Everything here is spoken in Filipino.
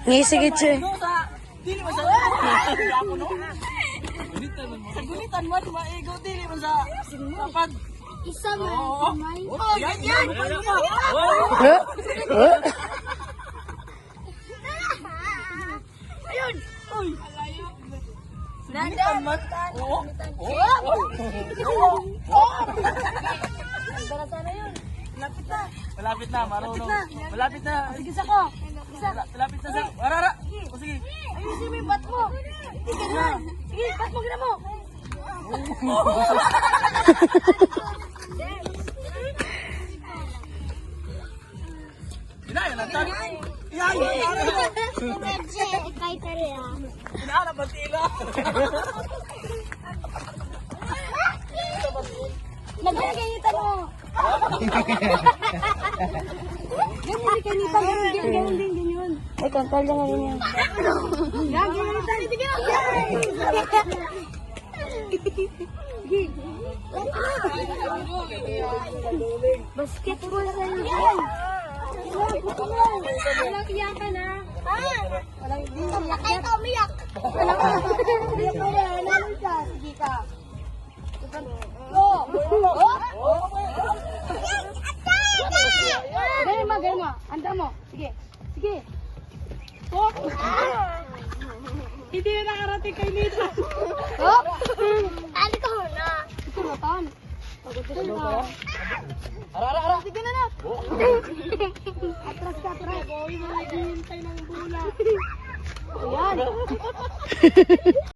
Ngisigit siya. Dili man sa ako no. Gulitan mo maigo dili man sa kapag Isa man. oh yan. Ayun. Oy. Nandan. Oo. Para sana yun. Malapit na, marunong. Malapit na. Sige sa ko. Isa. Malapit na sa. Arara. O sige. Ayusin mo yung bat mo. Sige na. Sige, bat mo gina mo. Yan lang. Yan. Kay tari ah. Inaana ba tila? Nagkakinitan mo. Ganyan kinitan. Ganyan din. Ay, kontrol lang nga yan. Yan, kinitan. Sige na. Basketball sa yan. Walang iyakan na. Walang iyakan. Kaya ka umiyak. Walang iyakan. Sige ka. Go! Ganyan mo. Anda mo. Sige. Hindi na nakarating kay Nito. Ano ka na? Ito na tan. Arara. Sige na. Atras ka. Boy, maghihintay ng bola. Ayan.